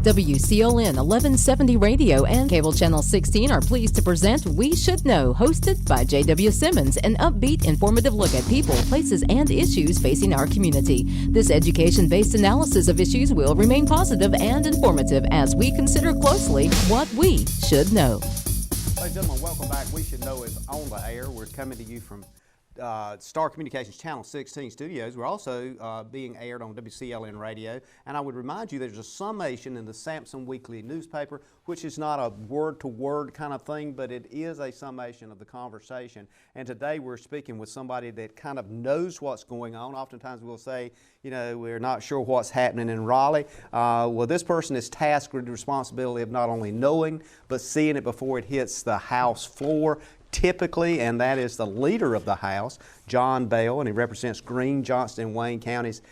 WCLN 1170 Radio and Cable Channel 16 are pleased to present We Should Know, hosted by J.W. Simmons, an upbeat, informative look at people, places, and issues facing our community. This education-based analysis of issues will remain positive and informative as we consider closely what we should know. Ladies and gentlemen, welcome back. We Should Know is on the air. We're coming to you from Star Communications Channel 16 studios. We're also being aired on WCLN Radio. And I would remind you there's a summation in the Sampson Weekly newspaper, which is not a word-to-word kind of thing, but it is a summation of the conversation. And today we're speaking with somebody that kind of knows what's going on. Oftentimes we'll say, you know, we're not sure what's happening in Raleigh. Well, this person is tasked with the responsibility of not only knowing, but seeing it before it hits the House floor. Typically, and that is the leader of the House, John Bell, and he represents Greene, Johnston, and Wayne counties.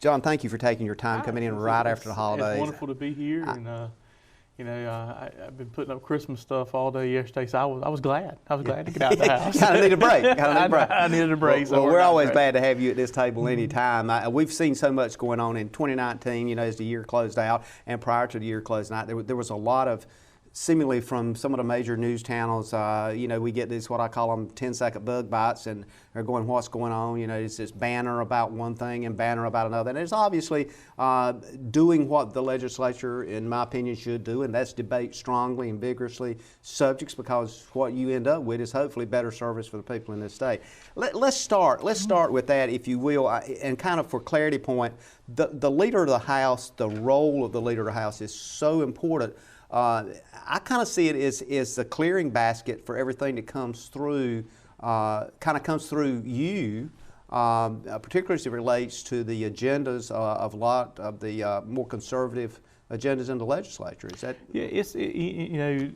John, thank you for taking your time coming in right after the holidays. It's wonderful to be here, and I've been putting up Christmas stuff all day yesterday, so I was glad. I was glad to get out of the house. Kind of need a break. I needed a break. Well, we're always glad to have you at this table anytime. We've seen so much going on in 2019, you know, as the year closed out, and prior to the year closing out, there was a lot of seemingly from some of the major news channels, you know, we get these, what I call them, 10-second bug bites, and they're going, what's going on? You know, it's this banner about one thing and banner about another. And it's obviously doing what the legislature, in my opinion, should do, and that's debate strongly and vigorously subjects, because what you end up with is hopefully better service for the people in this state. Let's start with that, if you will, and kind of for clarity point, the leader of the House, the role of the leader of the House is so important. I kind of see it as the clearing basket for everything that comes through, comes through you, particularly as it relates to the agendas of a lot of the more conservative agendas in the legislature. Is that? Yeah, you know,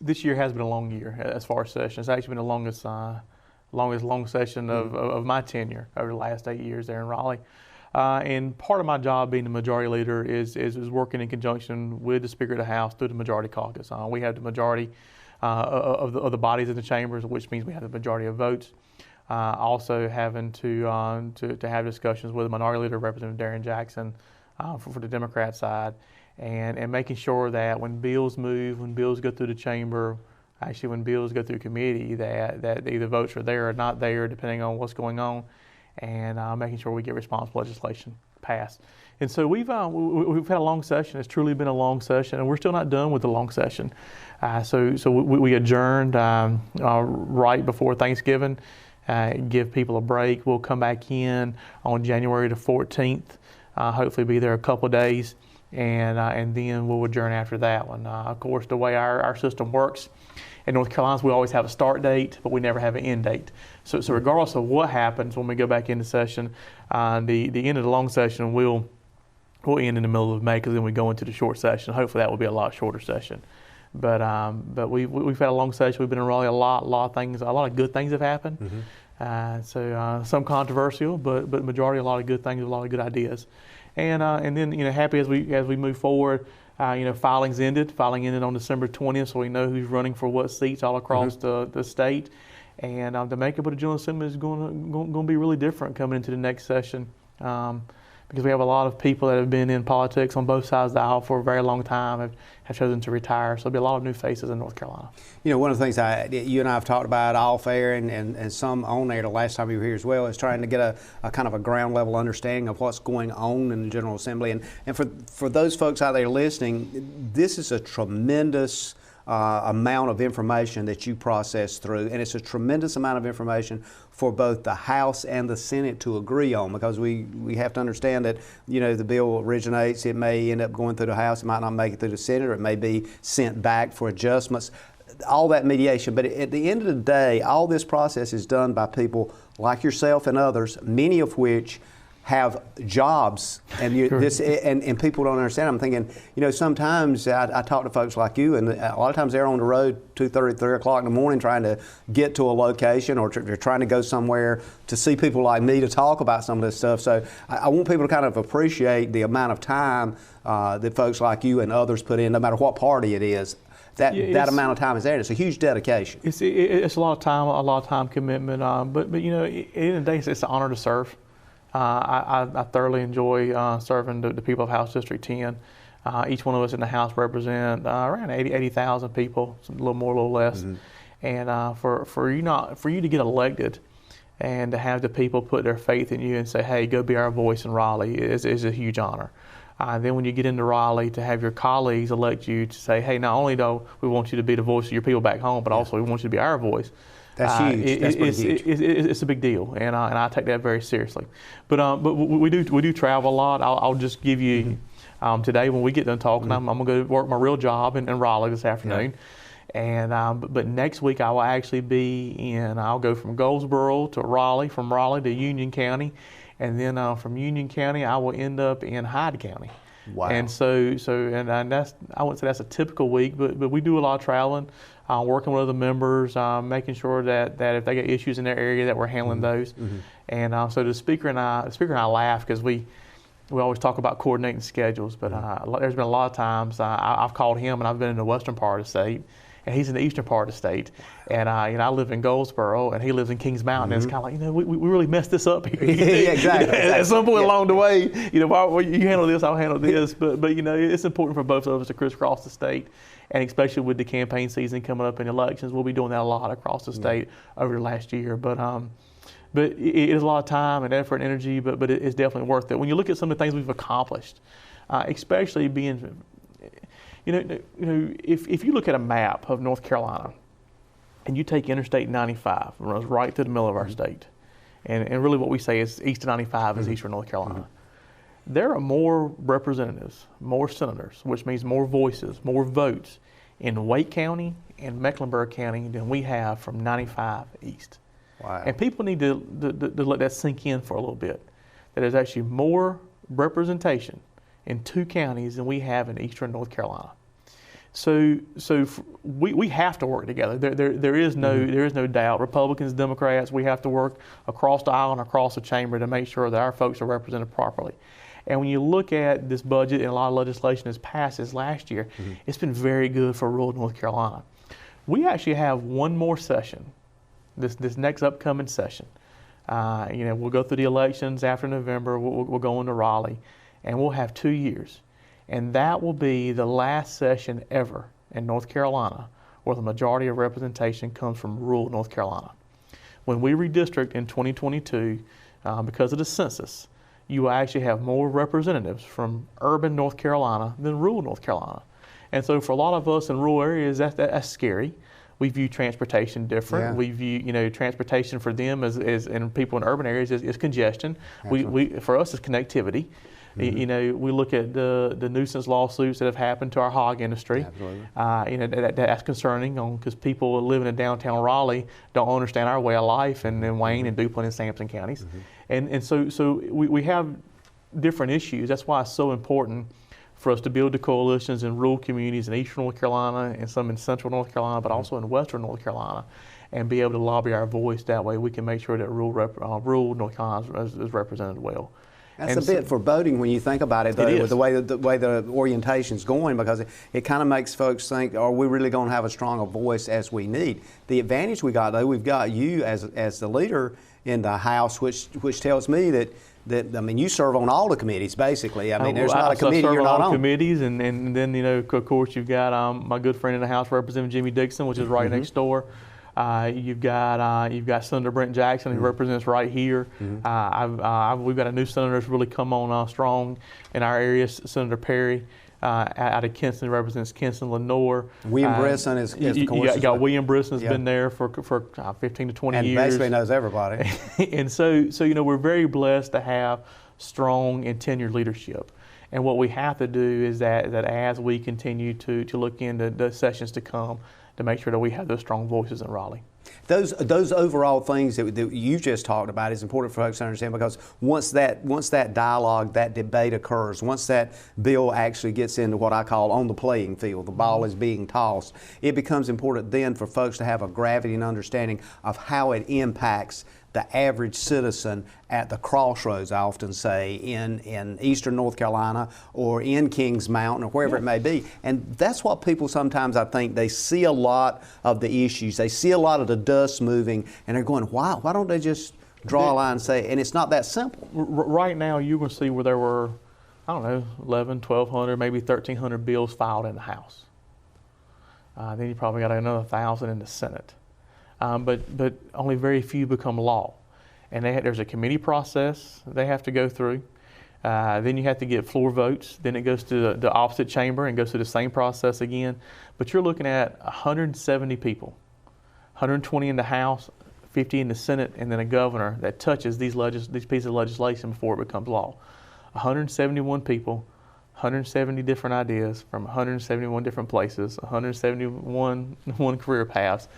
this year has been a long year as far as session. It's actually been the longest long session of my tenure over the last 8 years there in Raleigh. And part of my job being the majority leader is working in conjunction with the Speaker of the House through the majority caucus. We have the majority of the bodies in the chambers, which means we have the majority of votes. Also having to have discussions with the minority leader, Representative Darren Jackson, for the Democrat side, and making sure that when bills move, when bills go through the chamber, actually when bills go through committee, that either votes are there or not there, depending on what's going on, and making sure we get responsible legislation passed. And so we've had a long session. It's truly been a long session, and we're still not done with the long session. So we adjourned right before Thanksgiving, give people a break. We'll come back in on January the 14th, hopefully be there a couple of days, and then we'll adjourn after that one. Of course, the way our system works, in North Carolina, we always have a start date, but we never have an end date. So regardless of what happens when we go back into session, the end of the long session we'll end in the middle of May, because then we go into the short session. Hopefully that will be a lot shorter session. But we've had a long session. We've been in Raleigh a lot of good things have happened. Mm-hmm. Some controversial, but majority a lot of good things, a lot of good ideas. And then, you know, happy as we move forward. You know, filing ended on December 20th, so we know who's running for what seats all across the state. And the makeup of the General Assembly is going to be really different coming into the next session, because we have a lot of people that have been in politics on both sides of the aisle for a very long time, have chosen to retire. So there'll be a lot of new faces in North Carolina. You know, one of the things you and I have talked about off air and some on air the last time you were here as well, is trying to get a kind of a ground level understanding of what's going on in the General Assembly. And for those folks out there listening, this is a tremendous amount of information that you process through, and it's a tremendous amount of information for both the House and the Senate to agree on, because we have to understand that, you know, the bill originates, it may end up going through the House, it might not make it through the Senate, or it may be sent back for adjustments, all that mediation. But at the end of the day, all this process is done by people like yourself and others, many of which have jobs, and and people don't understand. I'm thinking, you know, sometimes I talk to folks like you, and a lot of times they're on the road 2:30, 3 o'clock in the morning trying to get to a location, or they're trying to go somewhere to see people like me to talk about some of this stuff. So I want people to kind of appreciate the amount of time that folks like you and others put in, no matter what party it is. That amount of time is there. It's a huge dedication. It's a lot of time commitment. But you know, at the end of the day, it's an honor to serve. I thoroughly enjoy serving the people of House District 10. Each one of us in the House represent around 80,000 people, a little more, a little less. And for you to get elected and to have the people put their faith in you and say, hey, go be our voice in Raleigh is a huge honor. Then when you get into Raleigh, to have your colleagues elect you to say, hey, not only do we want you to be the voice of your people back home, but also we want you to be our voice. That's huge. That's pretty huge. It's a big deal, and I take that very seriously. But we do travel a lot. I'll just give you today when we get done talking, I'm going to go work my real job in Raleigh this afternoon. And but next week I will actually I'll go from Goldsboro to Raleigh, from Raleigh to Union County, and then from Union County I will end up in Hyde County. Wow. And and that's, I wouldn't say that's a typical week, but we do a lot of traveling, working with other members, making sure that if they get issues in their area that we're handling those. And so the speaker and I laugh because we always talk about coordinating schedules, but there's been a lot of times I've called him and I've been in the western part of the state, and he's in the eastern part of the state, and I live in Goldsboro, and he lives in Kings Mountain. And it's kind of like, we really messed this up here. Yeah, exactly. At some point along the way, while you handle this, I'll handle this. But it's important for both of us to crisscross the state, and especially with the campaign season coming up in elections, we'll be doing that a lot across the state over the last year. But it is a lot of time and effort and energy, but it's definitely worth it. When you look at some of the things we've accomplished, especially being, if you look at a map of North Carolina and you take Interstate 95, it runs right through the middle of our state, and really what we say is east of 95 is eastern North Carolina. There are more representatives, more senators, which means more voices, more votes in Wake County and Mecklenburg County than we have from 95 east. Wow. And people need to let that sink in for a little bit, that there's actually more representation in 2 counties than we have in eastern North Carolina. So we have to work together. There is no doubt. Republicans, Democrats, we have to work across the aisle and across the chamber to make sure that our folks are represented properly. And when you look at this budget and a lot of legislation that's passed this last year, it's been very good for rural North Carolina. We actually have one more session, this next upcoming session. We'll go through the elections after November. We'll go into Raleigh, and we'll have 2 years. And that will be the last session ever in North Carolina where the majority of representation comes from rural North Carolina. When we redistrict in 2022, because of the census, you will actually have more representatives from urban North Carolina than rural North Carolina. And so for a lot of us in rural areas, that's scary. We view transportation different. Yeah. We view, transportation for them and people in urban areas is congestion. Absolutely. For us, it's connectivity. We look at the nuisance lawsuits that have happened to our hog industry. Absolutely. That's concerning because people living in downtown Raleigh don't understand our way of life, and in Wayne and Duplin and Sampson counties. And so we have different issues. That's why it's so important for us to build the coalitions in rural communities in eastern North Carolina and some in central North Carolina, but also in western North Carolina, and be able to lobby our voice. That way we can make sure that rural North Carolina is represented well. That's a bit foreboding when you think about it, though, with the way the orientation's going, because it kind of makes folks think, are we really going to have as strong a voice as we need? The advantage we got, though, we've got you as the leader in the House, which tells me that you serve on all the committees, basically. There's not a committee you're not on. Committees, and then of course, you've got my good friend in the House, Representative Jimmy Dixon, which is right next door. You've got Senator Brent Jackson, who represents right here. We've got a new senator that's really come on strong in our area, Senator Perry. Out of Kinston, represents Kinston, Lenore. William Brisson is of course. You got William Brisson has been there for 15 to 20 years. And basically knows everybody. And so we're very blessed to have strong and tenured leadership. And what we have to do is that as we continue to look into the sessions to come, to make sure that we have those strong voices in Raleigh. Those overall things that you just talked about is important for folks to understand, because once that dialogue, that debate occurs, once that bill actually gets into what I call on the playing field, the ball is being tossed, it becomes important then for folks to have a gravity and understanding of how it impacts the average citizen at the crossroads, I often say, in eastern North Carolina or in Kings Mountain or wherever it may be. And that's what people sometimes, I think, they see a lot of the issues. They see a lot of the dust moving, and they're going, why don't they just draw a line and say, and it's not that simple. Right now, you're going to see where there were, I don't know, 1,200, maybe 1,300 bills filed in the House. Then you probably got another 1,000 in the Senate. But only very few become law. And there's a committee process they have to go through. Then you have to get floor votes. Then it goes to the opposite chamber and goes through the same process again. But you're looking at 170 people, 120 in the House, 50 in the Senate, and then a governor that touches these pieces of legislation before it becomes law. 171 people, 170 different ideas from 171 different places, 171 career paths.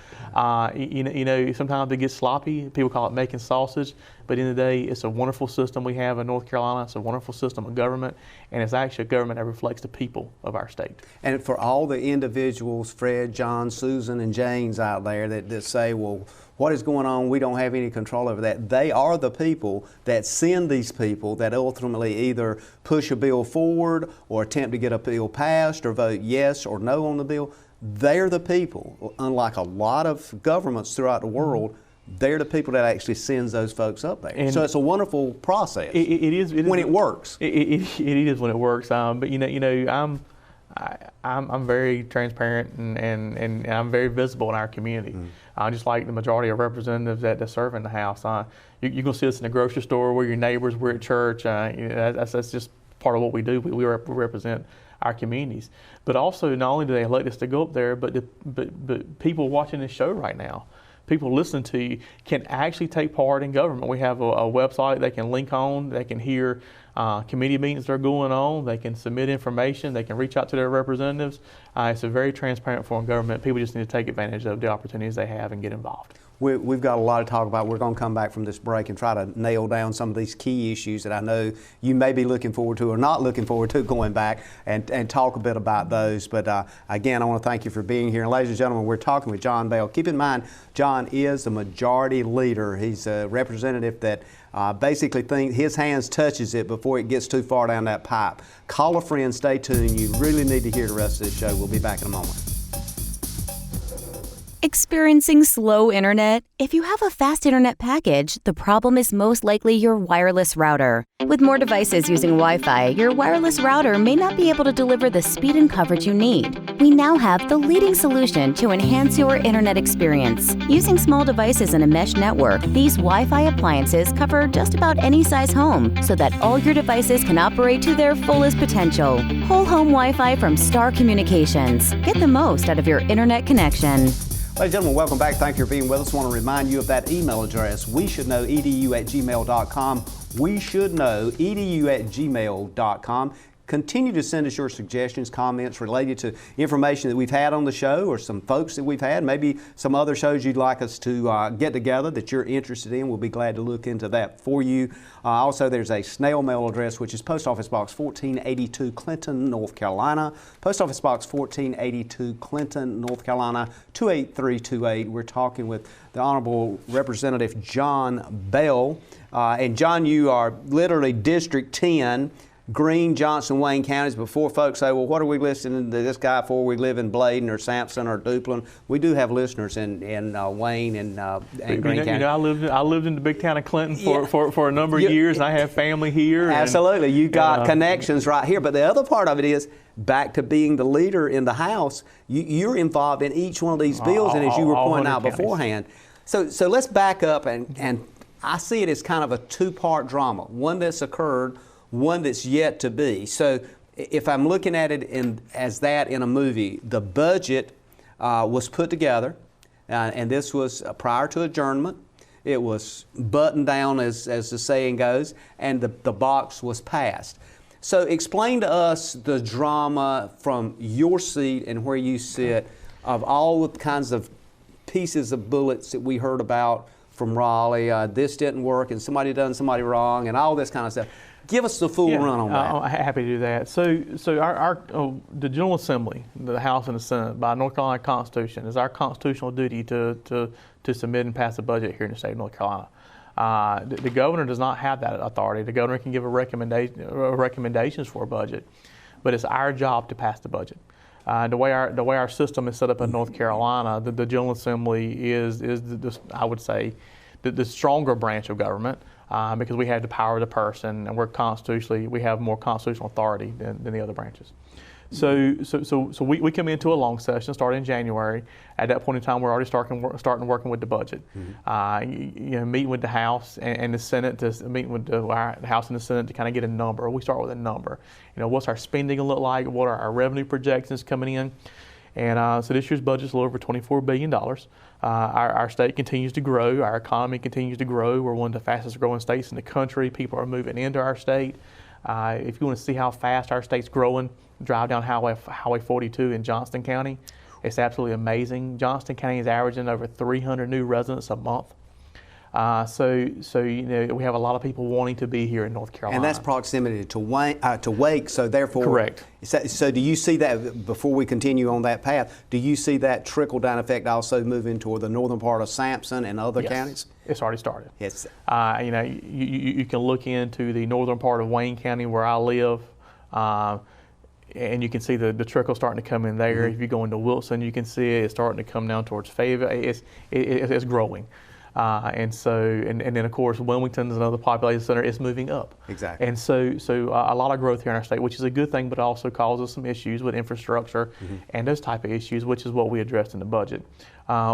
You know, sometimes it gets sloppy. People call it making sausage, but in the day, it's a wonderful system we have in North Carolina. It's a wonderful system of government, and it's actually a government that reflects the people of our state. And for all the individuals, Fred, John, Susan, and James out there that say, well, what is going on? We don't have any control over that. They are the people that send these people that ultimately either push a bill forward or attempt to get a bill passed or vote yes or no on the bill. They're the people, unlike a lot of governments throughout the world, they're the people that actually sends those folks up there. And so it's a wonderful process. It is when it works. It is when it works. But I'm very transparent and I'm very visible in our community. Just like the majority of representatives that serve in the House. You're going to see us in the grocery store, we're your neighbors, we're at church. That's just part of what we do. We represent our communities. But also, not only do they elect us to go up there, but people watching this show right now, people listening to you, can actually take part in government. We have a website they can link on, they can hear committee meetings that are going on, they can submit information, they can reach out to their representatives. It's a very transparent form of government. People just need to take advantage of the opportunities they have and get involved. We've got a lot to talk about. We're going to come back from this break and try to nail down some of these key issues that I know you may be looking forward to or not looking forward to going back and talk a bit about those. But again, I want to thank you for being here. And ladies and gentlemen, we're talking with John Bell. Keep in mind, John is the majority leader. He's a representative that basically thinks his hands touches it before it gets too far down that pipe. Call a friend, stay tuned. You really need to hear the rest of this show. We'll be back in a moment. Experiencing slow internet? If you have a fast internet package, the problem is most likely your wireless router. With more devices using Wi-Fi, your wireless router may not be able to deliver the speed and coverage you need. We now have the leading solution to enhance your internet experience. Using small devices in a mesh network, these Wi-Fi appliances cover just about any size home so that all your devices can operate to their fullest potential. Whole home Wi-Fi from Star Communications. Get the most out of your internet connection. Ladies and gentlemen, welcome back. Thank you for being with us. I want to remind you of that email address, weshouldknowedu@gmail.com. weshouldknowedu@gmail.com. Continue to send us your suggestions, comments related to information that we've had on the show or some folks that we've had, maybe some other shows you'd like us to get together that you're interested in. We'll be glad to look into that for you. Also, there's a snail mail address, which is Post Office Box 1482, Clinton, North Carolina. Post Office Box 1482, Clinton, North Carolina, 28328. We're talking with the Honorable Representative John Bell. And John, you are literally District 10. Greene, Johnson, Wayne counties. Before folks say, well, what are we listening to this guy for? We live in Bladen or Sampson or Duplin. We do have listeners in Wayne and Greene County. I lived in the big town of Clinton for a number of years, and I have family here. Absolutely. You got connections right here. But the other part of it is, back to being the leader in the House, you're involved in each one of these bills, and as you were pointing out beforehand. So let's back up, and I see it as kind of a two-part drama, one that's occurred, one that's yet to be. So if I'm looking at it as that in a movie, the budget was put together, and this was prior to adjournment. It was buttoned down, as the saying goes, and the box was passed. So explain to us the drama from your seat and where you sit of all the kinds of pieces of bullets that we heard about from Raleigh. This didn't work, and somebody done somebody wrong, and all this kind of stuff. Give us the full run on that. I'm happy to do that. So the General Assembly, the House and the Senate, by North Carolina Constitution, is our constitutional duty to submit and pass a budget here in the state of North Carolina. The governor does not have that authority. The governor can give recommendations for a budget, but it's our job to pass the budget. The way our system is set up in North Carolina, the General Assembly is I would say, the stronger branch of government because we have the power of the person, and we have more constitutional authority than the other branches. So we come into a long session starting in January. At that point in time, we're already starting working with the budget. Meeting with the House and the Senate, meeting with the House and the Senate to kind of get a number. We start with a number. What's our spending going to look like? What are our revenue projections coming in? And so this year's budget is a little over $24 billion. Our state continues to grow. Our economy continues to grow. We're one of the fastest growing states in the country. People are moving into our state. If you want to see how fast our state's growing, drive down Highway 42 in Johnston County. It's absolutely amazing. Johnston County is averaging over 300 new residents a month. So we have a lot of people wanting to be here in North Carolina. And that's proximity to Wake, so therefore... Correct. So do you see that, before we continue on that path, do you see that trickle-down effect also moving toward the northern part of Sampson and other counties? It's already started. Yes. You can look into the northern part of Wayne County where I live, and you can see the trickle starting to come in there. If you go into Wilson, you can see it's starting to come down towards Fayetteville. It's growing. And then of course Wilmington is another population center. It's moving up. Exactly. And so a lot of growth here in our state, which is a good thing, but also causes some issues with infrastructure and those type of issues, which is what we addressed in the budget.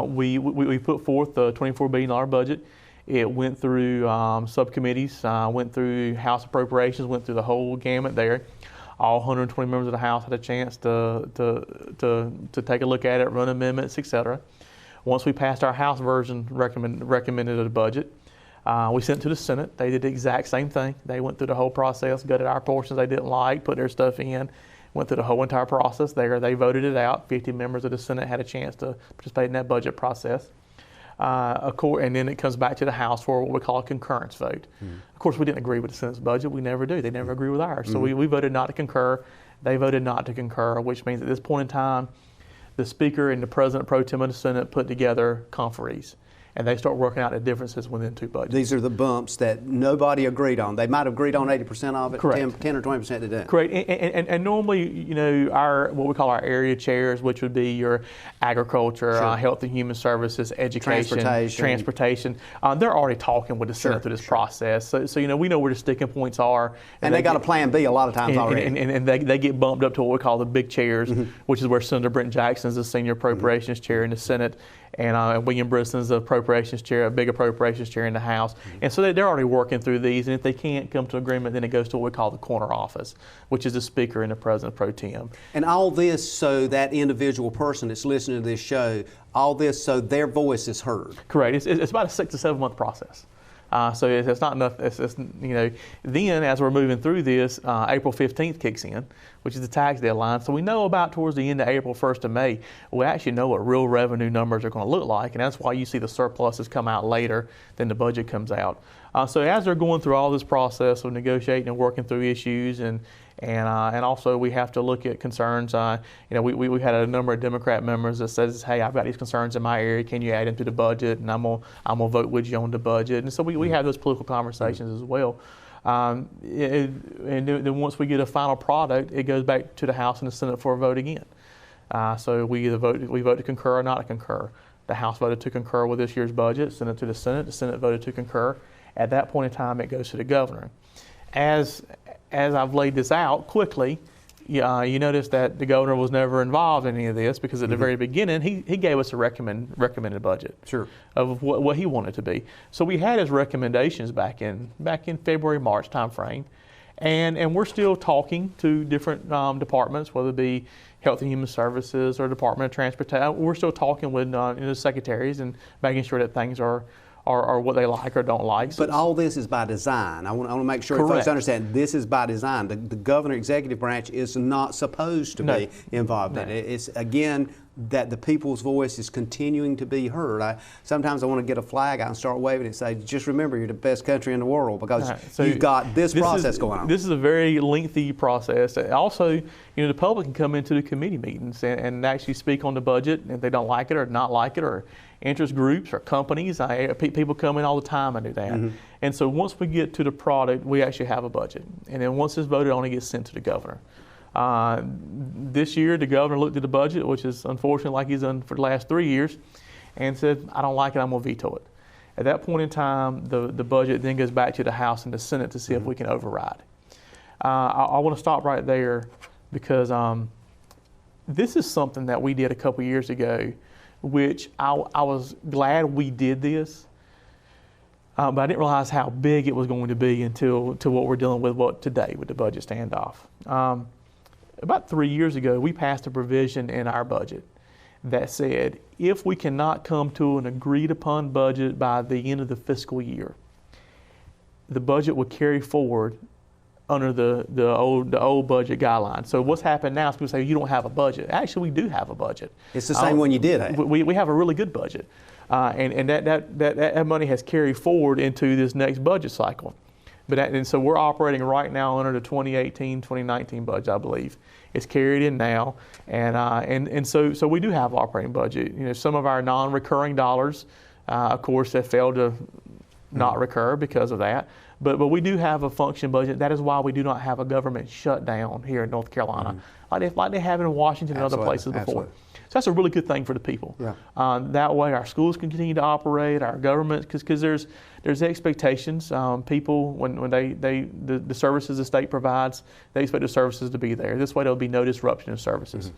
We put forth the $24 billion budget. It went through subcommittees, went through House Appropriations, went through the whole gamut there. All 120 members of the House had a chance to take a look at it, run amendments, etc. Once we passed our House version recommended of the budget, we sent it to the Senate. They did the exact same thing. They went through the whole process, gutted our portions they didn't like, put their stuff in, went through the whole entire process there. They voted it out. 50 members of the Senate had a chance to participate in that budget process. And then it comes back to the House for what we call a concurrence vote. Of course, we didn't agree with the Senate's budget. We never do. They never agree with ours. So we voted not to concur. They voted not to concur, which means at this point in time, the Speaker and the President Pro Tem of the Senate put together conferees, and they start working out the differences within two budgets. These are the bumps that nobody agreed on. They might have agreed on 80% of it, Correct. 10 or 20% they didn't. Correct. And normally, our what we call our area chairs, which would be your agriculture, health and human services, education, transportation, they're already talking with the Senate through this process. So we know where the sticking points are. And they got a plan B a lot of times already. And they get bumped up to what we call the big chairs, which is where Senator Brent Jackson is the senior appropriations chair in the Senate, and William Brisson's the appropriations chair, a big appropriations chair in the House. And so they're already working through these, and if they can't come to agreement, then it goes to what we call the corner office, which is the Speaker and the President Pro Tem. And all this so that individual person that's listening to this show, all this so their voice is heard. Correct. It's about a 6 to 7 month process. So it's not enough. Then as we're moving through this, April 15th kicks in, which is the tax deadline. So we know about towards the end of April, 1st of May, we actually know what real revenue numbers are going to look like, and that's why you see the surpluses come out later than the budget comes out. So as they're going through all this process of negotiating and working through issues, and also we have to look at concerns. We had a number of Democrat members that says, "Hey, I've got these concerns in my area. Can you add them to the budget? And I'm gonna vote with you on the budget." And so we have those political conversations as well. And then once we get a final product, it goes back to the House and the Senate for a vote again. So we vote to concur or not to concur. The House voted to concur with this year's budget. Sent it to the Senate. The Senate voted to concur. At that point in time, it goes to the governor. As I've laid this out quickly, you notice that the governor was never involved in any of this, because at the very beginning, he gave us a recommended budget of what he wanted to be. So we had his recommendations back in February, March timeframe, and we're still talking to different departments, whether it be Health and Human Services or Department of Transportation. We're still talking with the secretaries and making sure that things are what they like or don't like. But all this is by design. I want to make sure folks understand this is by design. The governor executive branch is not supposed to be involved in it. It's, again, that the people's voice is continuing to be heard. Sometimes I want to get a flag out and start waving it and say, just remember, you're the best country in the world, because you've got this process going on. This is a very lengthy process. Also, the public can come into the committee meetings and actually speak on the budget if they don't like it or not like it, or interest groups or companies. People come in all the time and do that. And so once we get to the product, we actually have a budget. And then once it's voted on, it gets sent to the governor. This year, the governor looked at the budget, which is unfortunately like he's done for the last 3 years, and said, "I don't like it, I'm going to veto it." At that point in time, the budget then goes back to the House and the Senate to see if we can override. I want to stop right there because this is something that we did a couple years ago, which I was glad we did this, but I didn't realize how big it was going to be until what we're dealing with today with the budget standoff. About 3 years ago, we passed a provision in our budget that said if we cannot come to an agreed upon budget by the end of the fiscal year, the budget would carry forward under the old budget guidelines. So what's happened now is people say you don't have a budget. Actually, we do have a budget. It's the same one you did have. We have a really good budget, and that money has carried forward into this next budget cycle. And so we're operating right now under the 2018-2019 budget, I believe. It's carried in now, and so we do have operating budget. You know, some of our non-recurring dollars, of course, have failed to not recur because of that. But we do have a function budget. That is why we do not have a government shutdown here in North Carolina, like they have in Washington and other places before. Absolutely. So that's a really good thing for the people. Yeah. That way our schools can continue to operate, our government, because there's expectations. People, when the services the state provides, they expect the services to be there. This way there'll be no disruption of services.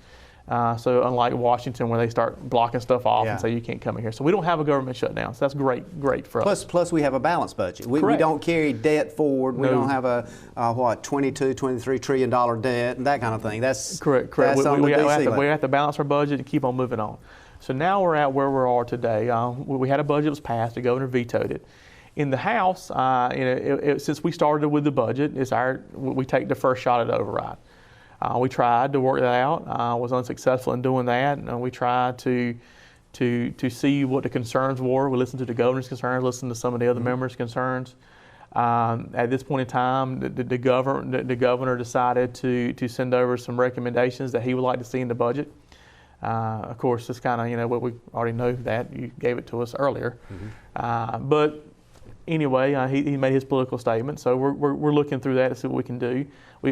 So unlike Washington where they start blocking stuff off and say you can't come in here. So we don't have a government shutdown. So that's great for us. Plus we have a balanced budget. We don't carry debt forward. We don't have a $23 trillion debt and that kind of thing. That's correct. That's We have to balance our budget and keep on moving on. So now we're at where we are today. We had a budget that was passed. The governor vetoed it. In the House, since we started with the budget, we take the first shot at the override. We tried to work that out. Was unsuccessful in doing that. And we tried to see what the concerns were. We listened to the governor's concerns, listened to some of the other members' concerns. At this point in time, the governor decided to send over some recommendations that he would like to see in the budget. Of course, it's kind of what we already know that you gave it to us earlier. But anyway, he made his political statement, so we're looking through that to see what we can do.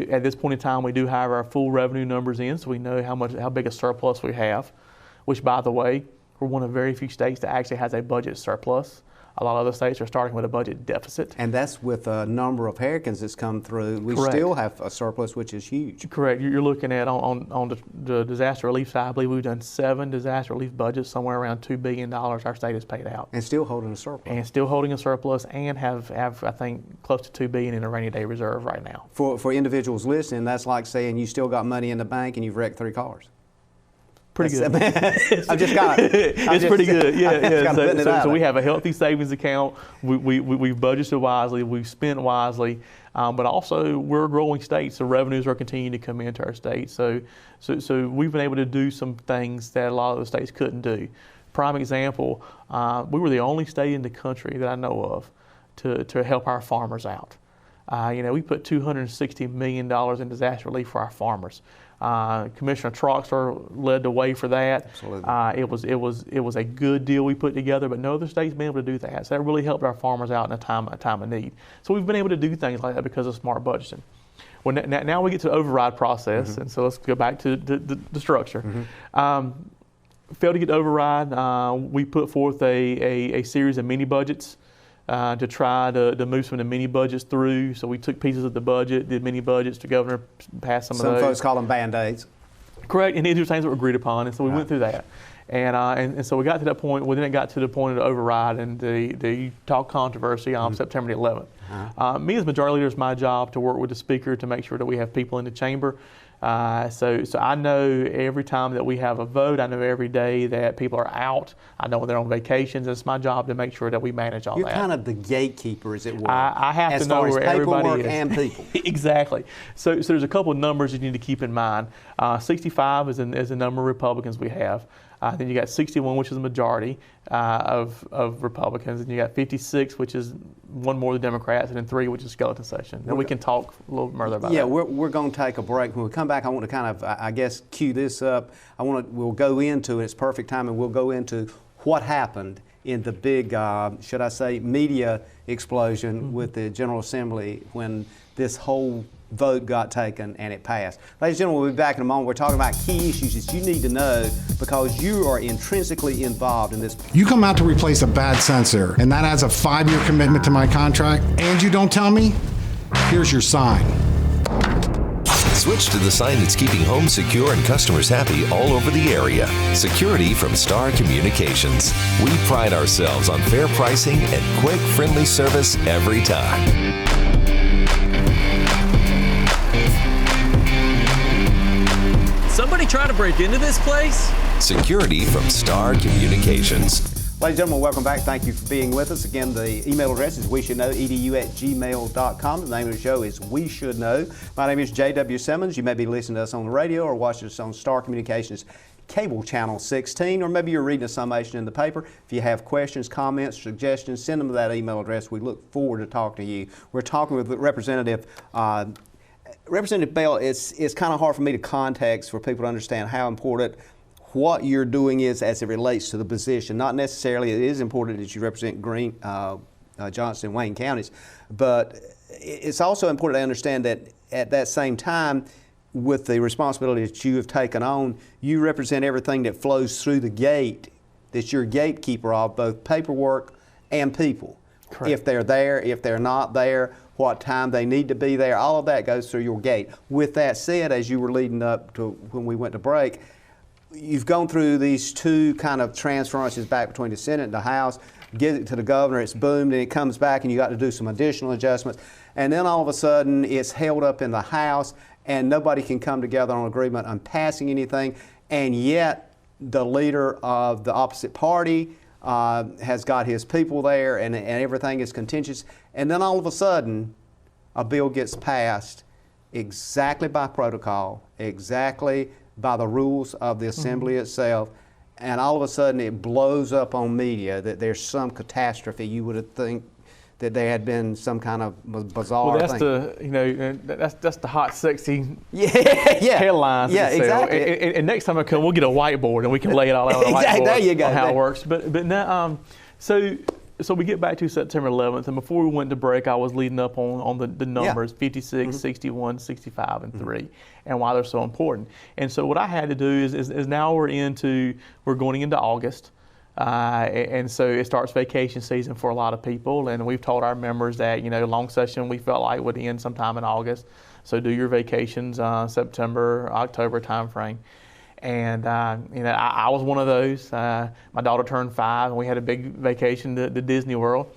At this point in time, we do have our full revenue numbers in, so we know how big a surplus we have, which, by the way, we're one of very few states that actually has a budget surplus. A lot of other states are starting with a budget deficit. And that's with a number of hurricanes that's come through. We still have a surplus, which is huge. Correct. You're looking at, on the disaster relief side, I believe we've done 7 disaster relief budgets, somewhere around $2 billion our state has paid out. And still holding a surplus. And have I think, close to $2 billion in a rainy day reserve right now. For individuals listening, that's like saying you still got money in the bank and you've wrecked 3 cars. Pretty good. I've just got it. It's pretty good. Yeah. So we have a healthy savings account. We've budgeted wisely. We've spent wisely. But also we're a growing state, so revenues are continuing to come into our state. So we've been able to do some things that a lot of the states couldn't do. Prime example, we were the only state in the country that I know of to help our farmers out. We put $260 million in disaster relief for our farmers. Commissioner Troxler led the way for that. Absolutely. It was a good deal we put together, but no other state's been able to do that. So that really helped our farmers out in a time of need. So we've been able to do things like that because of smart budgeting. Well, now we get to the override process, and so let's go back to the structure. Failed to get the override. We put forth a series of mini budgets to try to move some of the mini budgets through. So we took pieces of the budget, did mini budgets. The governor passed some of those. Some folks call them Band-Aids. Correct, and these are things that were agreed upon, and so we went through that. And so we got to that point. Well, then it got to the point of the override and the talk controversy on September the 11th. Me as majority leader, it's my job to work with the speaker to make sure that we have people in the chamber. So I know every time that we have a vote, I know every day that people are out. I know when they're on vacations. It's my job to make sure that we manage all that. You're kind of the gatekeeper, as it were. I have to know where everybody is. And people. Exactly. So there's a couple of numbers you need to keep in mind. 65 is the number of Republicans we have. Then you got 61, which is a majority of Republicans, and you got 56, which is one more than Democrats, and then 3, which is skeleton session. And we can talk a little further about that. Yeah, we're going to take a break. When we come back, I want to kind of, I guess, cue this up. We'll go into, it's perfect time, and we'll go into what happened in the big, should I say, media explosion with the General Assembly when this whole vote got taken and it passed. Ladies and gentlemen, we'll be back in a moment. We're talking about key issues that you need to know because you are intrinsically involved in this. You come out to replace a bad sensor, and that adds a 5-year commitment to my contract, and you don't tell me? Here's your sign. Switch to the sign that's keeping homes secure and customers happy all over the area. Security from Star Communications. We pride ourselves on fair pricing and quick, friendly service every time. Somebody trying to break into this place? Security from Star Communications. Ladies and gentlemen, welcome back. Thank you for being with us. Again, the email address is weshouldknow@gmail.com. The name of the show is We Should Know. My name is J.W. Simmons. You may be listening to us on the radio or watching us on Star Communications Cable Channel 16, or maybe you're reading a summation in the paper. If you have questions, comments, suggestions, send them to that email address. We look forward to talking to you. We're talking with Representative Bell. It's kind of hard for me to context for people to understand how important what you're doing is as it relates to the position. Not necessarily it is important that you represent Greene, Johnston, and Wayne counties, but it's also important to understand that at that same time, with the responsibility that you have taken on, you represent everything that flows through the gate, that you're gatekeeper of both paperwork and people. Correct. If they're there, if they're not there, what time they need to be there, all of that goes through your gate. With that said, as you were leading up to when we went to break, you've gone through these two kind of transferences back between the Senate and the House, get it to the governor, it's boomed, and it comes back and you got to do some additional adjustments. And then all of a sudden it's held up in the House and nobody can come together on agreement on passing anything. And yet the leader of the opposite party has got his people there and everything is contentious. And then all of a sudden a bill gets passed exactly by protocol, exactly by the rules of the Assembly itself, and all of a sudden it blows up on media that there's some catastrophe. You would have think that there had been some kind of bizarre that's thing. That's the hot, sexy headlines. Yeah, exactly. And next time I come, we'll get a whiteboard and we can lay it all out on a whiteboard. There you go. On how it works. But now, so we get back to September 11th, and before we went to break, I was leading up on the numbers, 56, 61, 65, and 3, and why they're so important. And so what I had to do is now we're going into August, and so it starts vacation season for a lot of people, and we've told our members that, long session we felt like would end sometime in August, so do your vacations September, October timeframe. And I was one of those. My daughter turned 5, and we had a big vacation to Disney World.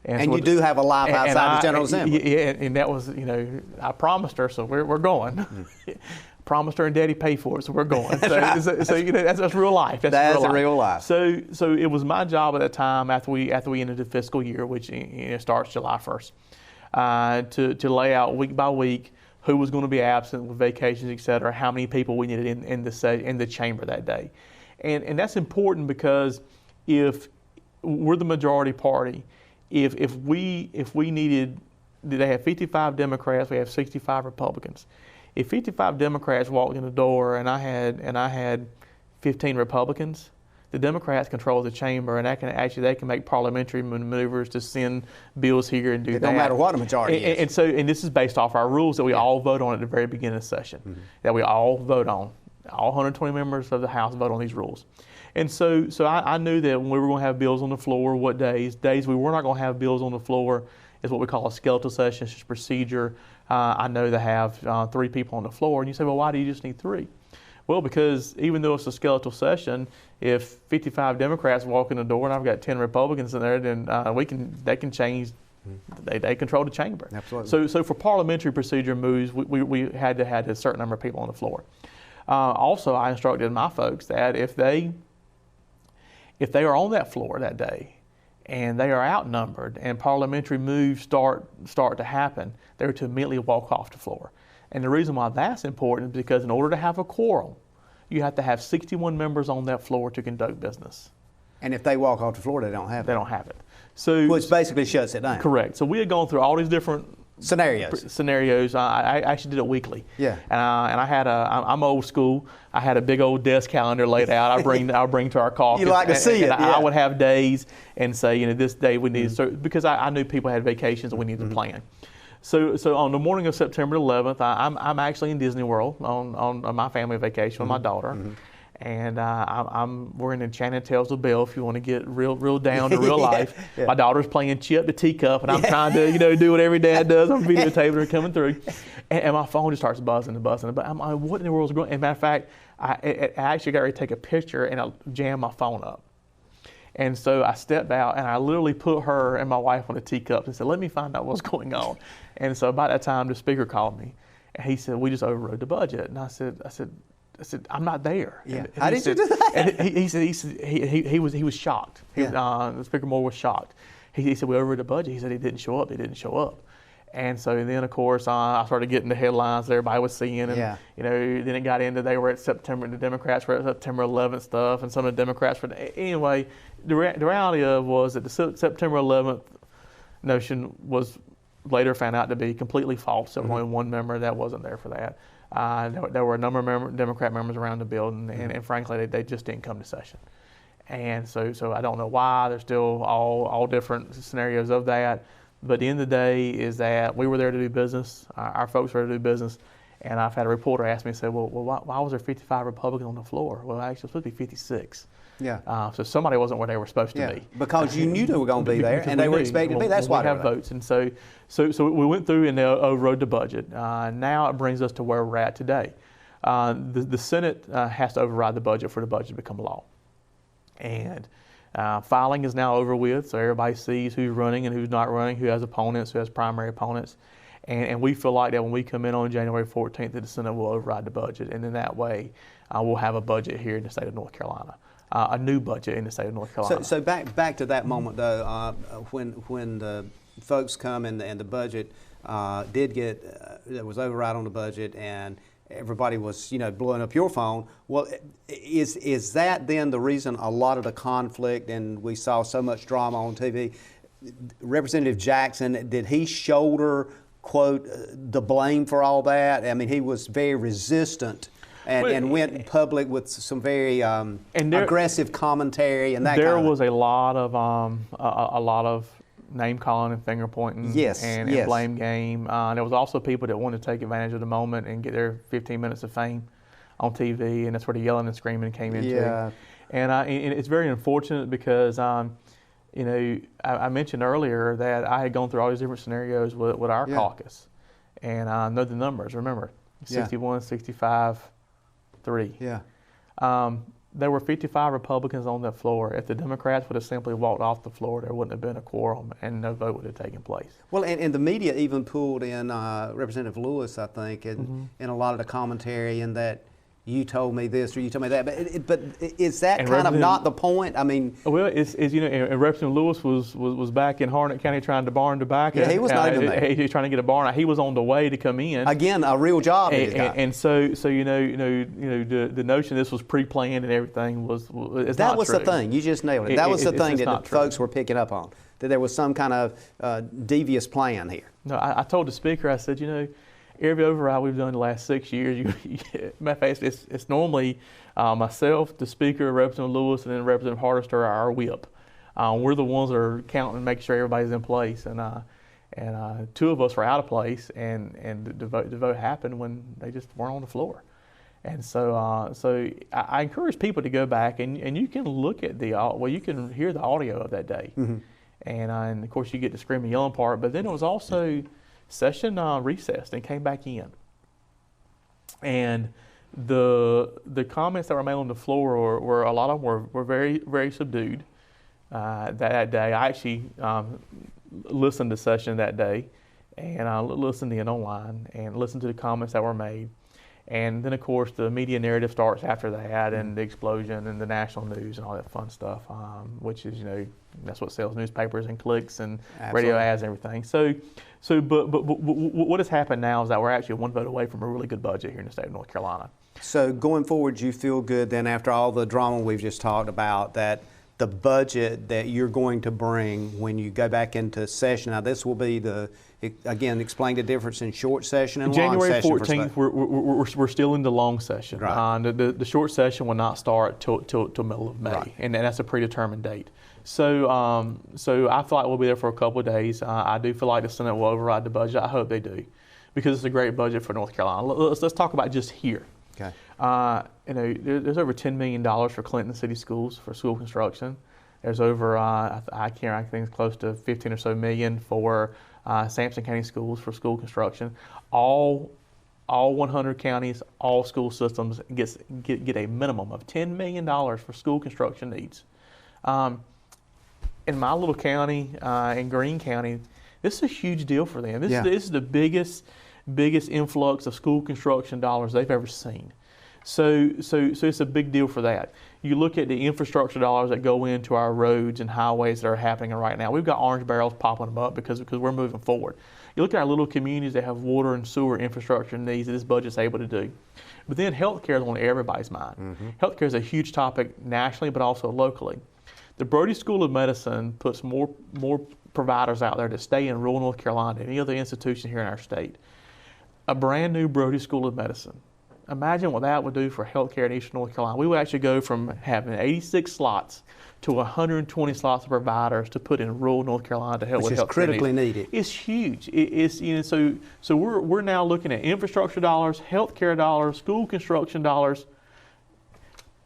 And so you do have a life outside the General Assembly. Yeah, and that was, I promised her, so we're going. Promised her, and Daddy paid for it, so we're going. That's real life. That's real life. So it was my job at that time after we ended the fiscal year, which starts July 1st, to lay out week by week who was going to be absent with vacations, et cetera, how many people we needed in the chamber that day. And that's important because if we're the majority party, if we needed, they have 55 Democrats, we have 65 Republicans. If 55 Democrats walked in the door and I had 15 Republicans, the Democrats control the chamber, and they can make parliamentary maneuvers to send bills here and do that. It don't matter what a majority is. And this is based off our rules that we all vote on at the very beginning of the session, that we all vote on. All 120 members of the House vote on these rules. And so I knew that when we were going to have bills on the floor, what days we were not going to have bills on the floor is what we call a skeletal session. It's just procedure. I know they have 3 people on the floor. And you say, well, why do you just need 3? Well, because even though it's a skeletal session, if 55 Democrats walk in the door and I've got 10 Republicans in there, then they can change. They control the chamber. Absolutely. So for parliamentary procedure moves, we had to have a certain number of people on the floor. Also, I instructed my folks that if they are on that floor that day and they are outnumbered and parliamentary moves start to happen, they're to immediately walk off the floor. And the reason why that's important is because in order to have a quorum, you have to have 61 members on that floor to conduct business. And if they walk off the floor, they don't have it. They don't have it. So, which basically shuts it down. Correct. So we had gone through all these different scenarios. I actually did it weekly. Yeah. And I had I'm old school. I had a big old desk calendar laid out. I'll bring to our caucus. You like to see it. I would have days and say, this day we need to, because I knew people had vacations and we needed to plan. So on the morning of September 11th, I'm actually in Disney World on my family vacation with my daughter. And we're in Enchanted Tales of Belle if you want to get real down to real life. Yeah. My daughter's playing Chip the teacup, and I'm trying to do what every dad does. I'm videotaping her coming through, and my phone just starts buzzing. But I'm like, what in the world is going on? As a matter of fact, I actually got ready to take a picture, and I jammed my phone up. And so I stepped out, and I literally put her and my wife on the teacups and said, let me find out what's going on. And so about that time, the speaker called me, and he said, we just overrode the budget. And I said, I'm not there. Yeah. And How did you do that? And he said he was shocked. The Speaker Moore was shocked. He said we overrode the budget. He said he didn't show up. He didn't show up. And so then, of course, I started getting the headlines that everybody was seeing, and then it got into they were at September. The Democrats were at September 11th stuff, and some of the Democrats were. Anyway, the reality was that the September 11th notion was later found out to be completely false. There was only one member that wasn't there for that. There were a number of Democrat members around the building, and frankly, they just didn't come to session. And so I don't know why. There's still all different scenarios of that. But at the end of the day is that we were there to do business. Our folks were there to do business. And I've had a reporter ask me and say, well, why was there 55 Republicans on the floor? Well, actually, it was supposed to be 56. Yeah. So somebody wasn't where they were supposed to be. Because you knew they were going to be there, and they were expected to be. That's why we have votes. And so we went through and overrode the budget. Now it brings us to where we're at today. The Senate has to override the budget for the budget to become law. And filing is now over with, so everybody sees who's running and who's not running, who has opponents, who has primary opponents. And we feel like that when we come in on January 14th, that the Senate will override the budget. And in that way, we'll have a budget here in the state of North Carolina, a new budget in the state of North Carolina. So back to that moment, though, when the folks come and the budget did get, there was override on the budget, and everybody was, blowing up your phone. Well, is that then the reason a lot of the conflict, and we saw so much drama on TV? Representative Jackson, did he shoulder, quote, the blame for all that? I mean, he was very resistant and went public with some very aggressive commentary and that there kind of. Was a lot of name calling and finger pointing and blame game. There was also people that wanted to take advantage of the moment and get their 15 minutes of fame on TV, and that's where the yelling and screaming came into. Yeah. And it's very unfortunate because I mentioned earlier that I had gone through all these different scenarios with our caucus, and I know the numbers. Remember, 61, 65, 3. Yeah. There were 55 Republicans on that floor. If the Democrats would have simply walked off the floor, there wouldn't have been a quorum and no vote would have taken place. Well, and the media even pulled in Representative Lewis, I think, in a lot of the commentary, in that you told me this or you told me that. But is that and kind of not the point? I mean, well, and Representative Lewis was back in Harnett County trying to barn tobacco. Yeah, he was not even there. He was trying to get a barn. He was on the way to come in. Again, a real job. And so the notion this was pre-planned and everything was that was true. the thing. You just nailed it. That was the thing that the folks were picking up on. That there was some kind of devious plan here. No, I told the speaker. I said, every override we've done the last 6 years, it's normally myself, the speaker, Representative Lewis, and then Representative Hardister, our whip. We're the ones that are counting and making sure everybody's in place. And two of us were out of place, and the vote happened when they just weren't on the floor. And so I encourage people to go back and you can look at you can hear the audio of that day. Mm-hmm. And of course you get the screaming, yelling part, but then it was also session recessed and came back in. And the comments that were made on the floor were a lot of them were very, very subdued that day. I actually listened to session that day, and I listened in online and listened to the comments that were made. And then, of course, the media narrative starts after that, and the explosion and the national news and all that fun stuff, which is, that's what sells newspapers and clicks and radio ads and everything. But what has happened now is that we're actually one vote away from a really good budget here in the state of North Carolina. So going forward, you feel good then after all the drama we've just talked about that the budget that you're going to bring when you go back into session. Now, this will be again, explain the difference in short session and long January session. 14th, we're still in the long session. Right. The short session will not start till middle of May, right. and that's a predetermined date. So I feel like we'll be there for a couple of days. I do feel like the Senate will override the budget. I hope they do, because it's a great budget for North Carolina. Let's talk about just here. Okay. There's over $10 million for Clinton City Schools for school construction. There's over I think it's close to 15 or so million for Sampson County Schools for school construction. All 100 counties, all school systems get a minimum of $10 million for school construction needs. In my little county, in Greene County, this is a huge deal for them. This is the biggest influx of school construction dollars they've ever seen. So it's a big deal for that. You look at the infrastructure dollars that go into our roads and highways that are happening right now. We've got orange barrels popping them up because we're moving forward. You look at our little communities that have water and sewer infrastructure needs that this budget's able to do. But then healthcare is on everybody's mind. Mm-hmm. Healthcare is a huge topic nationally, but also locally. The Brody School of Medicine puts more providers out there to stay in rural North Carolina than any other institution here in our state. A brand new Brody School of Medicine. Imagine what that would do for healthcare in Eastern North Carolina. We would actually go from having 86 slots to 120 slots of providers to put in rural North Carolina to help with healthcare. Which is critically needed. It's huge. So we're now looking at infrastructure dollars, healthcare dollars, school construction dollars,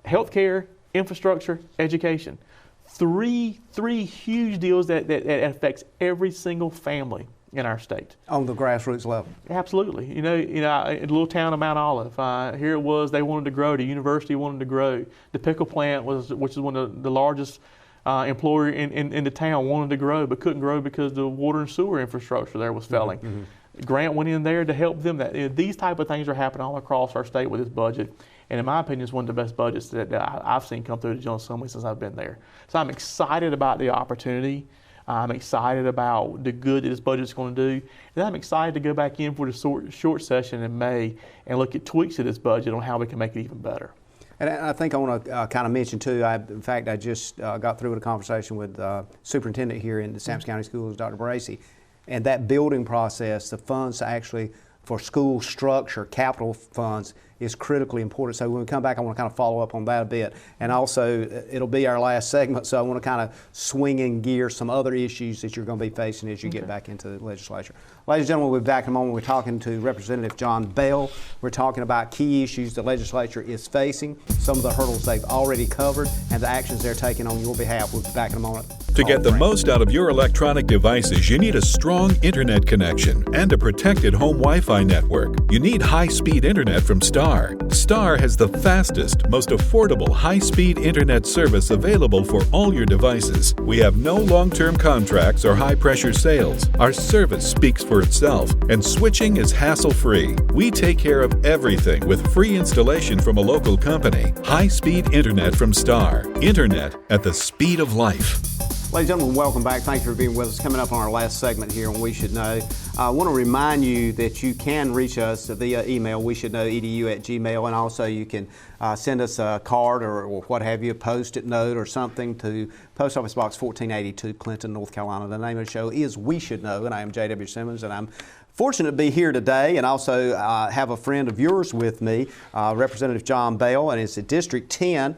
healthcare, infrastructure, education. Three huge deals that affects every single family in our state. On the grassroots level. Absolutely. In a little town of Mount Olive, here it was, they wanted to grow, the university wanted to grow. The pickle plant, which is one of the largest employer in the town, wanted to grow, but couldn't grow because the water and sewer infrastructure there was failing. Mm-hmm. Grant went in there to help them. These type of things are happening all across our state with this budget. And in my opinion, it's one of the best budgets that I've seen come through the General Assembly since I've been there. So I'm excited about the opportunity. I'm excited about the good that this budget is going to do. And I'm excited to go back in for the short session in May and look at tweaks to this budget on how we can make it even better. And I think I want to kind of mention too, in fact, I just got through with a conversation with superintendent here in the Sampson County Schools, Dr. Bracey, and that building process, the funds actually for school structure, capital funds, is critically important. So when we come back, I want to kind of follow up on that a bit. And also, it'll be our last segment, so I want to kind of swing in gear some other issues that you're going to be facing as you get back into the legislature. Ladies and gentlemen, we'll be back in a moment. We're talking to Representative John Bell. We're talking about key issues the legislature is facing, some of the hurdles they've already covered, and the actions they're taking on your behalf. We'll be back in a moment. To get the most out of your electronic devices, you need a strong internet connection and a protected home Wi-Fi network. You need high-speed internet from Star. Star has the fastest, most affordable high-speed internet service available for all your devices. We have no long-term contracts or high-pressure sales. Our service speaks for itself, and switching is hassle-free. We take care of everything with free installation from a local company. High-speed internet from Star. Internet at the speed of life. Ladies and gentlemen, welcome back. Thank you for being with us. Coming up on our last segment here on We Should Know, I want to remind you that you can reach us via email, weshouldknowedu@gmail, and also you can send us a card or what have you, a Post-it note or something to Post Office Box 1482, Clinton, North Carolina. The name of the show is We Should Know, and I am J.W. Simmons, and I'm fortunate to be here today and also have a friend of yours with me, Representative John Bell, and it's at District 10.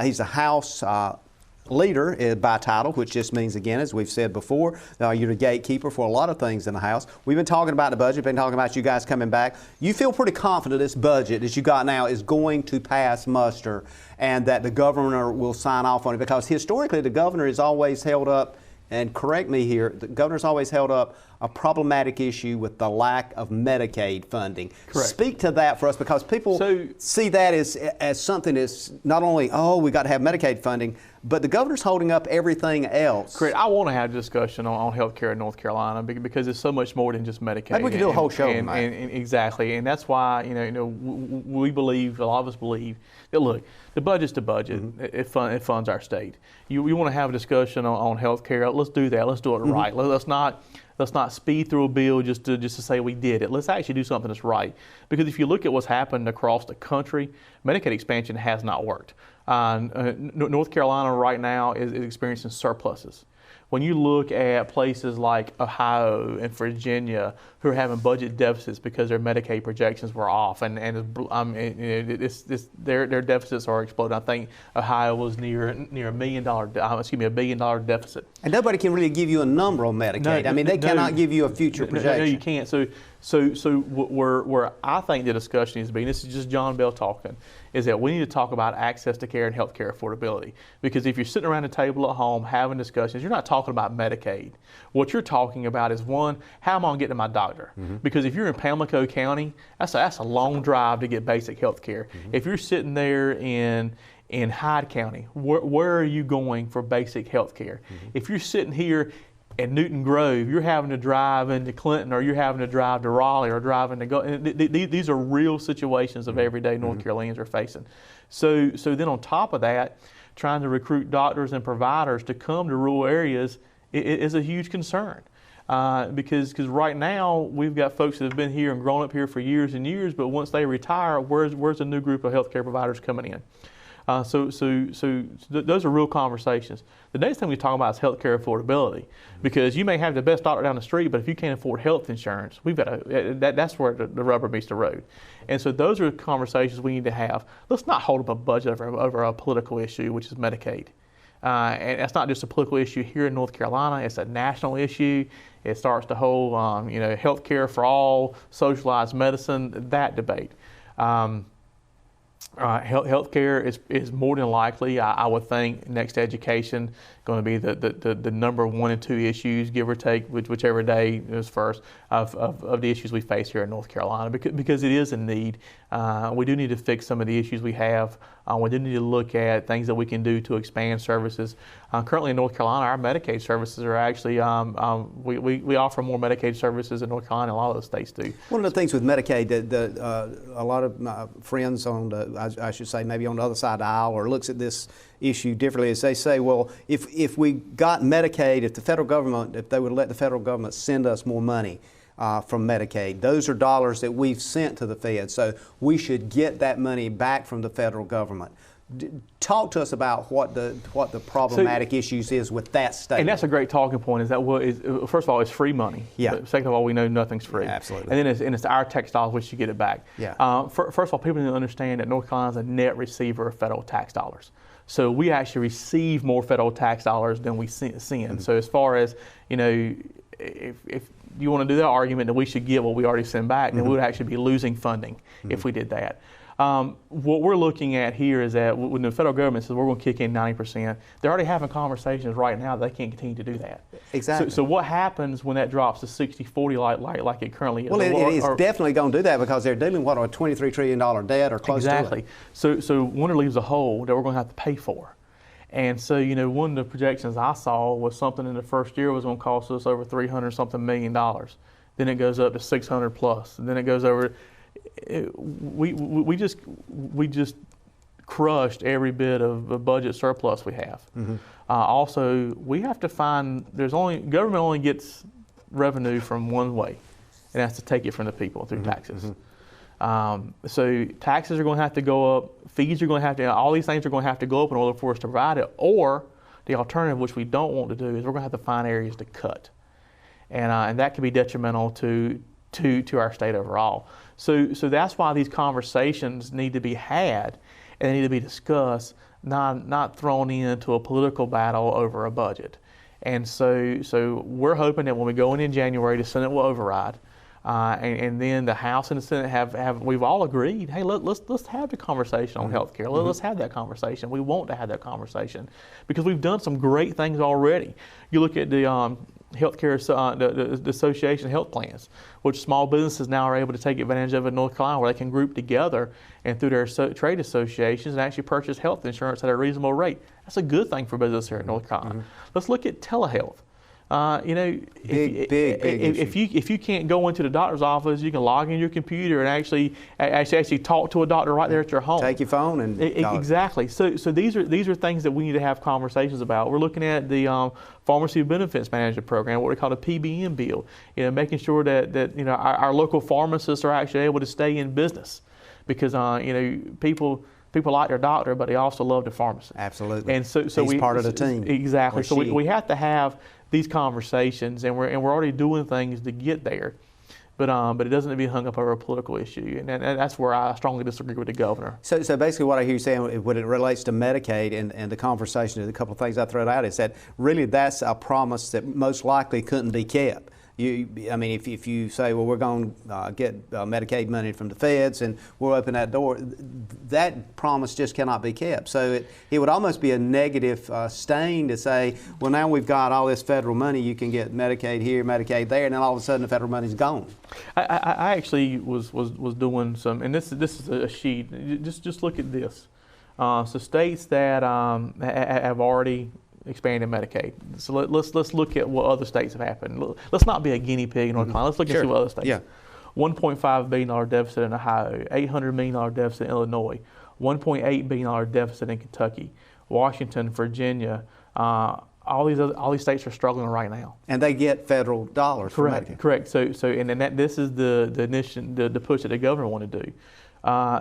He's a House leader by title, which just means, again, as we've said before, you're the gatekeeper for a lot of things in the House. We've been talking about the budget, been talking about you guys coming back. You feel pretty confident this budget that you got now is going to pass muster and that the governor will sign off on it, because historically the governor is always held up, and correct me here, the governor's always held up a problematic issue with the lack of Medicaid funding. Correct. Speak to that for us, because people see that as something that's not only, we got to have Medicaid funding, but the governor's holding up everything else. Correct. I want to have a discussion on health care in North Carolina because it's so much more than just Medicaid. Maybe we can do a whole show on that. Exactly, and that's why we believe, a lot of us believe, that look, the budget's the budget. Mm-hmm. It funds our state. You want to have a discussion on health care, let's do that. Let's do it right. Let's not Let's not speed through a bill just to say we did it. Let's actually do something that's right. Because if you look at what's happened across the country, Medicaid expansion has not worked. North Carolina right now is experiencing surpluses. When you look at places like Ohio and Virginia who are having budget deficits because their Medicaid projections were off, and their deficits are exploding. I think Ohio was near $1 billion deficit. And nobody can really give you a number on Medicaid. No, they cannot give you a future projection. No, you can't. So where I think the discussion needs to be, and this is just John Bell talking, is that we need to talk about access to care and health care affordability. Because if you're sitting around the table at home having discussions, you're not talking about Medicaid. What you're talking about is, one, how am I going to get to my doctor? Because if you're in Pamlico County, that's a long drive to get basic health care. If you're sitting there in Hyde County, where are you going for basic health care? If you're sitting here in Newton Grove, you're having to drive into Clinton, or you're having to drive to Raleigh, or driving to these are real situations of everyday North Carolinians are facing. So then on top of that, trying to recruit doctors and providers to come to rural areas is a huge concern. Because right now we've got folks that have been here and grown up here for years and years, but once they retire, where's a new group of healthcare providers coming in? So those are real conversations. The next thing we talk about is healthcare affordability, because you may have the best doctor down the street, but if you can't afford health insurance, that's where the rubber meets the road. And so those are conversations we need to have. Let's not hold up a budget over a political issue, which is Medicaid. And that's not just a political issue here in North Carolina. It's a national issue. It starts to hold, health care for all, socialized medicine, that debate. Healthcare is more than likely, I would think, next to education, going to be the number 1 and 2 issues, give or take, whichever day is first, of the issues we face here in North Carolina, because it is a need. We do need to fix some of the issues we have. We do need to look at things that we can do to expand services. Currently in North Carolina, our Medicaid services are actually, we offer more Medicaid services in North Carolina than a lot of the states do. One of the things with Medicaid that a lot of my friends on I should say maybe on the other side of the aisle, or looks at this issue differently, is they say, well, if we got Medicaid, if they would let the federal government send us more money from Medicaid, those are dollars that we've sent to the Fed, so we should get that money back from the federal government. Talk to us about what the problematic issues is with that statement. And that's a great talking point. Is that first of all, it's free money. Yeah. But second of all, we know nothing's free. Yeah, absolutely. And then it's our tax dollars we should get it back. Yeah. First of all, people need to understand that North Carolina is a net receiver of federal tax dollars. So we actually receive more federal tax dollars than we send. So as far as, if you want to do that argument that we should get what we already send back, then we would actually be losing funding if we did that. What we're looking at here is that when the federal government says we're going to kick in 90%, they're already having conversations right now that they can't continue to do that. Exactly. So what happens when that drops to 60-40 like it currently is? Well, it is definitely going to do that, because they're dealing with a $23 trillion debt or close to it. Exactly. So Wonder leaves a hole that we're going to have to pay for. And so, one of the projections I saw was something in the first year was going to cost us over $300-something million. Then it goes up to 600 plus. And then it goes over. We just crushed every bit of budget surplus we have. Also, we have to find government only gets revenue from one way, and that's to take it from the people through taxes. So taxes are going to have to go up, fees are going to have to, all these things are going to have to go up in order for us to provide it. Or the alternative, which we don't want to do, is we're going to have to find areas to cut, and that can be detrimental to our state overall. So that's why these conversations need to be had, and they need to be discussed, not thrown into a political battle over a budget. And so we're hoping that when we go in January, the Senate will override. And then the House and the Senate have we've all agreed, hey, let's have the conversation on health care. Let's have that conversation. We want to have that conversation because we've done some great things already. You look at the healthcare, the association health plans, which small businesses now are able to take advantage of in North Carolina, where they can group together and through their trade associations and actually purchase health insurance at a reasonable rate. That's a good thing for business here in North Carolina. Let's look at telehealth. if you can't go into the doctor's office, you can log in your computer and actually talk to a doctor right there at your home. Take your phone and exactly. So these are things that we need to have conversations about. We're looking at the Pharmacy Benefits Management Program, what we call the PBM bill. Making sure that our local pharmacists are actually able to stay in business, because people like their doctor, but they also love the pharmacist. Absolutely. And so he's part of the team. Exactly. So we have to have these conversations, and we're already doing things to get there, but it doesn't need to be hung up over a political issue, and that's where I strongly disagree with the governor. So basically, what I hear you saying when it relates to Medicaid and the conversation, a couple of things I throw out is that really that's a promise that most likely couldn't be kept. If you say, well, we're going to get Medicaid money from the feds and we'll open that door, that promise just cannot be kept. So it would almost be a negative stain to say, well, now we've got all this federal money, you can get Medicaid here, Medicaid there, and then all of a sudden the federal money's gone. I actually was doing some, and this is a sheet. Just look at this. So states that have already expanded Medicaid. So let's look at what other states have happened. Let's not be a guinea pig in North Carolina. Let's look and see what other states. Yeah. $1.5 billion deficit in Ohio, $800 million deficit in Illinois, $1.8 billion deficit in Kentucky, Washington, Virginia. All these states are struggling right now. And they get federal dollars. Correct. So this is the push that the governor wanted to do.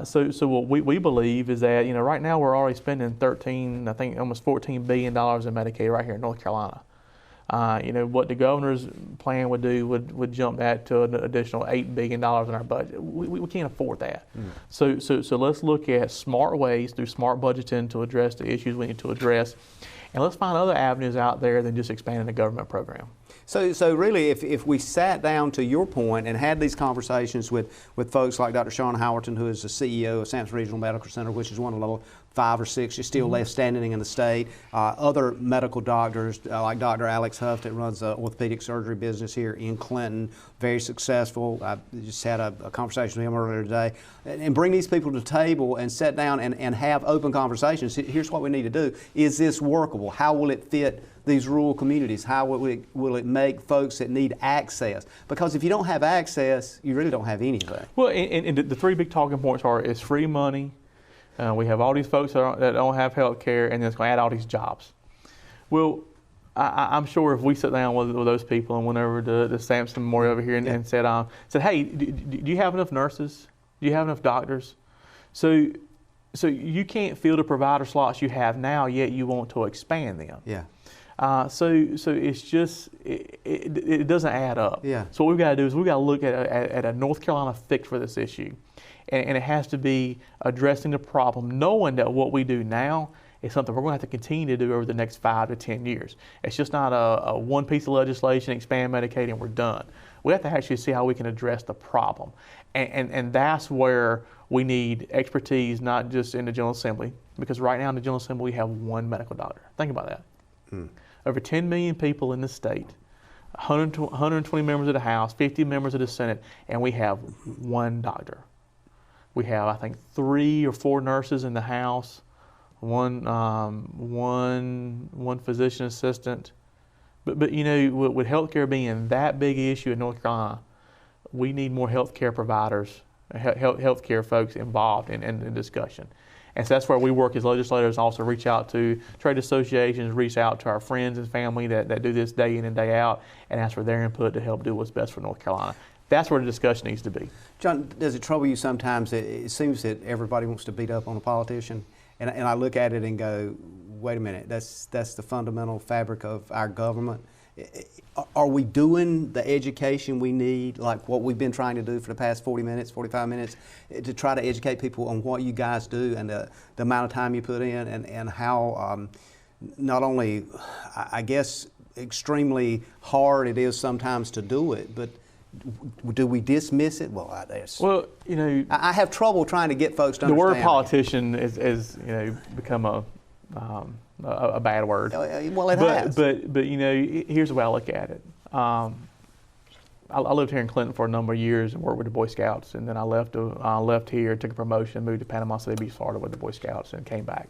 So what we believe is that right now we're already spending almost $14 billion in Medicaid right here in North Carolina. What the governor's plan would do would jump that to an additional $8 billion in our budget. We can't afford that. So let's look at smart ways through smart budgeting to address the issues we need to address, and let's find other avenues out there than just expanding the government program. So really, if we sat down, to your point, and had these conversations with folks like Dr. Shawn Howerton, who is the CEO of Sampson Regional Medical Center, which is one of the 5 or 6 is still left standing in the state, other medical doctors like Dr. Alex Huff that runs the orthopedic surgery business here in Clinton, very successful. I just had a conversation with him earlier today. And bring these people to the table and sit down and have open conversations. Here's what we need to do. Is this workable? How will it fit these rural communities? How will it make folks that need access? Because if you don't have access, you really don't have anything. Well, and the 3 big talking points are: it's free money, we have all these folks that don't have health care, and then it's going to add all these jobs. Well, I'm sure if we sit down with those people and went over to the Sampson Memorial over here and said, hey, do you have enough nurses? Do you have enough doctors? So you can't fill the provider slots you have now, yet you want to expand them. Yeah. So it's just, it doesn't add up. Yeah. So what we've got to do is we've got to look at a North Carolina fix for this issue. And it has to be addressing the problem, knowing that what we do now is something we're going to have to continue to do over the next 5 to 10 years. It's just not a one piece of legislation, expand Medicaid, and we're done. We have to actually see how we can address the problem. And that's where we need expertise, not just in the General Assembly, because right now in the General Assembly we have 1 medical doctor. Think about that. Over 10 million people in the state, 120 members of the House, 50 members of the Senate, and we have 1 doctor. We have, I think, 3 or 4 nurses in the House, one physician assistant. But with healthcare being that big an issue in North Carolina, we need more healthcare providers, healthcare folks involved in the discussion. And so that's where we work as legislators, also reach out to trade associations, reach out to our friends and family that do this day in and day out, and ask for their input to help do what's best for North Carolina. That's where the discussion needs to be. John, does it trouble you sometimes that it seems that everybody wants to beat up on a politician? And I look at it and go, wait a minute, that's the fundamental fabric of our government. Are we doing the education we need, like what we've been trying to do for the past 40 minutes, 45 minutes, to try to educate people on what you guys do and the amount of time you put in and how not only, I guess, extremely hard it is sometimes to do it, but do we dismiss it? Well, I have trouble trying to get folks to understand. The word politician is become a bad word. Well, it has. But here's the way I look at it. I lived here in Clinton for a number of years and worked with the Boy Scouts, and then I left here, took a promotion, moved to Panama City Beach, Florida with the Boy Scouts, and came back.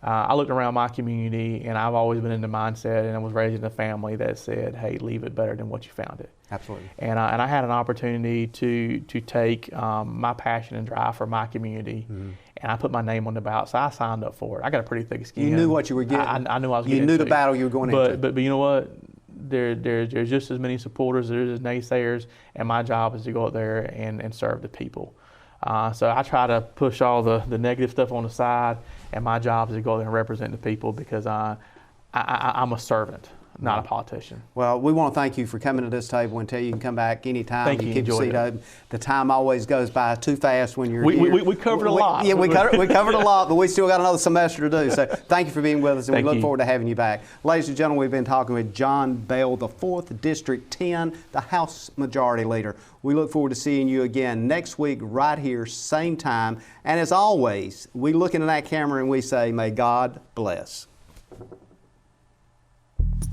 I looked around my community, and I've always been in the mindset, and I was raised in a family that said, hey, leave it better than what you found it. Absolutely. And I had an opportunity to take my passion and drive for my community, and I put my name on the ballot, so I signed up for it. I got a pretty thick skin. You knew what you were getting. I knew I was getting You knew into. the battle you were going into. But you know what? There's just as many supporters, there's as naysayers, and my job is to go out there and serve the people. So I try to push all the negative stuff on the side, and my job is to go there and represent the people, because I'm a servant, not a politician. Well, we want to thank you for coming to this table and tell you can come back anytime. Thank you. Keep your seat open. The time always goes by too fast when you're here. We covered a lot. Yeah, we covered a lot, but we still got another semester to do. So thank you for being with us, and we look you. forward to having you back. Ladies and gentlemen, we've been talking with John Bell, the 4th District 10, the House Majority Leader. We look forward to seeing you again next week right here, same time. And as always, we look into that camera and we say, may God bless.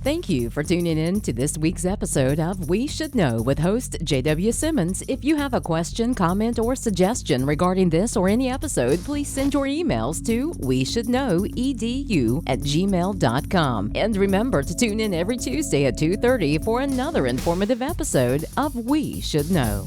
Thank you for tuning in to this week's episode of We Should Know with host J.W. Simmons. If you have a question, comment, or suggestion regarding this or any episode, please send your emails to weshouldknowedu@gmail.com. And remember to tune in every Tuesday at 2:30 for another informative episode of We Should Know.